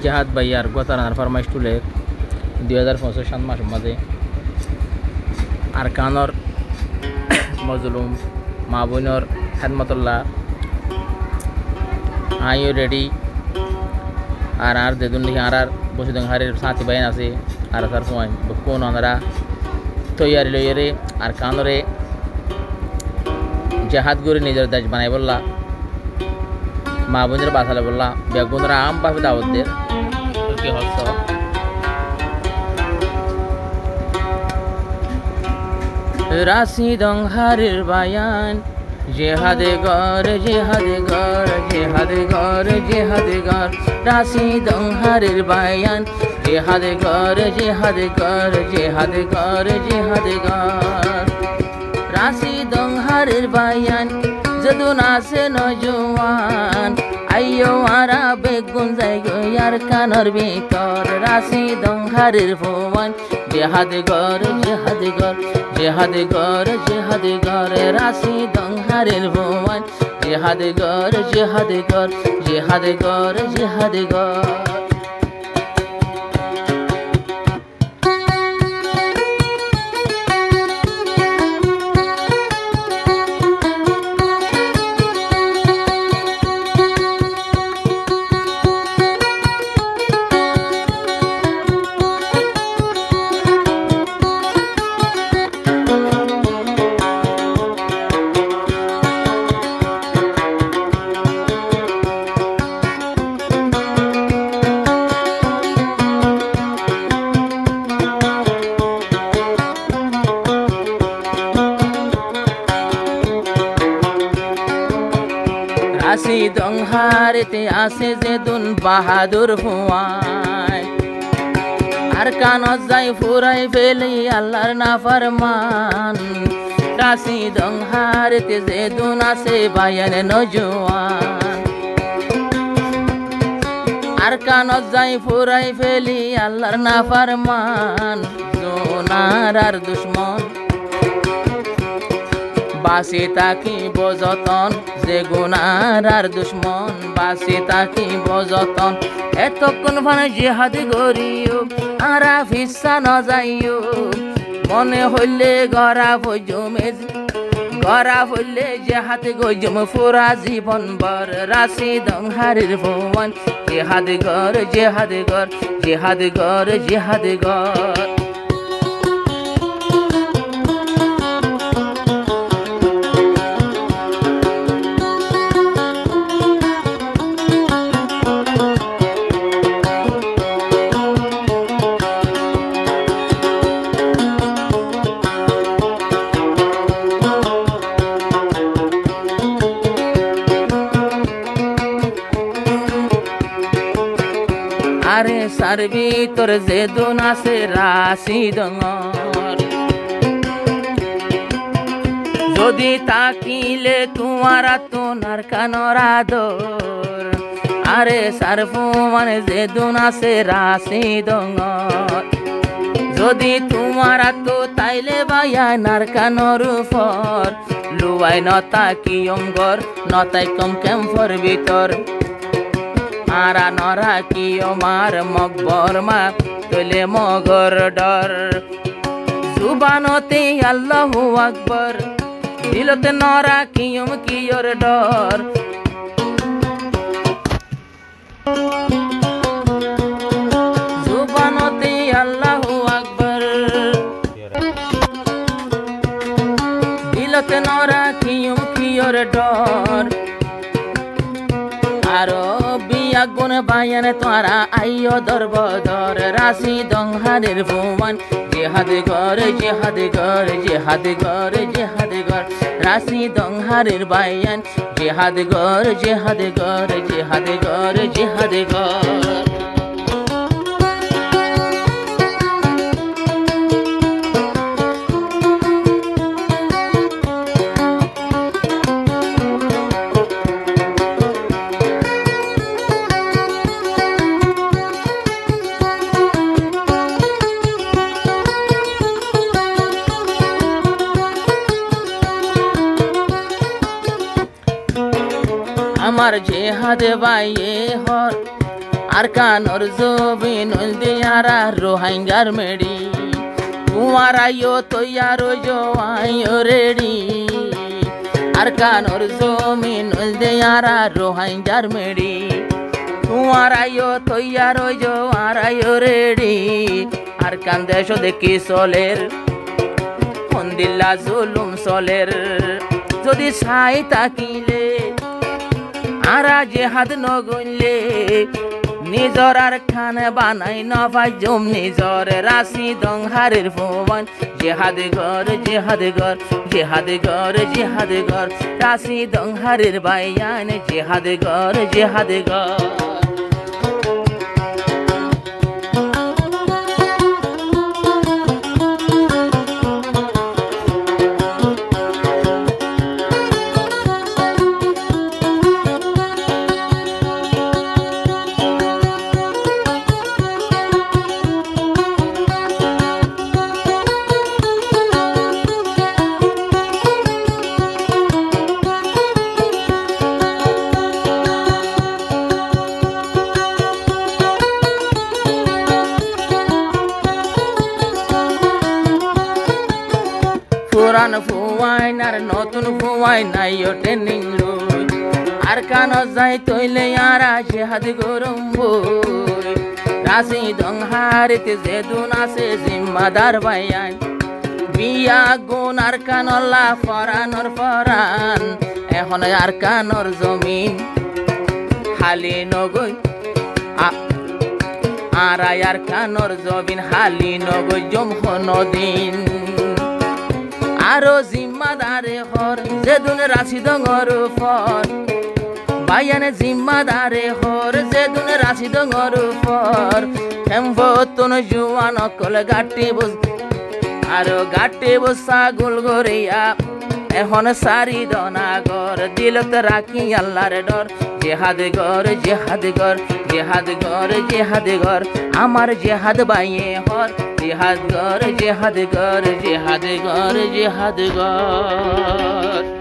জাহাদ ভাইয়ার গতারানার ফরমাইশ তুলে 2025 সাল মাসের মাঝে আরকানর মজলুম মা বোনর খেদমতুল্লাহ আইও রেডি আর দেদুন দেখি আর বসুদং হারের সাথী বাইন আছে আর তার সময় কোন ওনারা তৈয়ারি লইয়ারে আর কানরে জাহাদ করে নিজের দেশ বানাই বললা মা বোনের বাসালে বললা বেগুনরা আম পাবে দাওয়াতদের কি হচ্ছ রাশিদং হারের বায়ান জেহাদে গর জেহাদে গর জেহাদে গর জেহাদে গর রাশিদং হারের বায়ান জেহাদে গর জেহাদে গর জেহাদে গর জেহাদে গর রাশিদং হারের বায়ান যদুন আসে নজওয়ান আইয়ো আরা বেগুন যাইগো আর কানর ভিতর রাশিদং হারের ভুবন জেহাদে গর জেহাদে গর জেহাদে গর জেহাদে গর রাশিদং হারের ভুবন জেহাদে গর জেহাদে গর জেহাদে গর জেহাদে গর রাশিদং হারেতে আসে যেদুন বাহাদুর হুয়ায় আর কানত যাই ফুরাই ফেলি আল্লাহর না ফরমান রাশিদং হারেতে যেদুন আসে বায়ান নজওয়ান আর কানত যাই ফুরাই ফেলি আল্লাহর না ফরমান জোনার আর দুশ্মন বাসে তাকি বজতন যে গুনার আর দুশ্মন বাসে তাকি বজতন এতক্ষণ ভানে জেহাদি গরিও আরা ফিসা ন যাইও মনে হইলে গড়া ভজমে গড়া হইলে জেহাদি গজম ফুরা জীবন বর রাশিদং হারের ভুবন জেহাদি গর জেহাদি গর জেহাদি গর জেহাদি গর আরে সারবি তোর যেদুন আছে রাশিদং যদি তাকিলে তোমার তোনার কানর আদর আরে সারফু মানে যেদুন আছে রাশিদং যদি তোমার তো তাইলে বায়ানার কানর উপর লুয়াই নতা কিয়ম গর নতাই কম ক্যাম্পর ভিতর আরা নরা কিও মার মকবর মা তোলে মগর ডর জুবানতে আল্লাহু আকবর দিলতে নরা কিয়ম কিয়র ডর জুবানতে আল্লাহু আকবর দিলতে নরা কিয়ম কিয়র ডর আরো বিয়াগুন বায়ান তোরা আইও দরবদর রাশিদং হারের ভুবন জেহাদে গর জেহাদে গর জেহাদে গর জেহাদে গর রাশিদং হারের বায়ান জেহাদে গর জেহাদে গর জেহাদে গর জেহাদে গর আমার জেহাদ বাইয়ে হর Arkanor Zobin Uldiara Rohingar Medi Uarayo Toyaro Jo ayo ready Arkanor Zobin Uldiara Rohingar Medi Uarayo Toyaro Jo arayo ready Arkan desho deki soler Ondilla zulum soler Jodi sai takile Ara jihad nogule Nizor arkan banai nova jum nizor Rasi dong harir fuwan Jihad gor jihad gor Jihad gor jihad gor Rasi dong harir bayan Jihad gor jihad gor Puran fuwain ar notun fuwain ayo tening loy Arkano jai toile ara jihad gorum boy Rasi dong harit zedun ase zimmadar bayan Biya gun arkanolla foranor foran Ehon arkanor zomin hali nogoy Ara arkanor zobin hali nogoy jom honodin Aro zimmadare hor zedun rasidongor for Bayan zimmadare hor zedun rasidongor for Hemvotun juan okol gatti bus Aro gatti bus sagul goreya Ehon sari dona gor dilot rakhi allar dor Jihad gor jihad gor jihad gor jihad gor Amar jihad baye hor Jihad gor jihad gor jihad gor jihad gor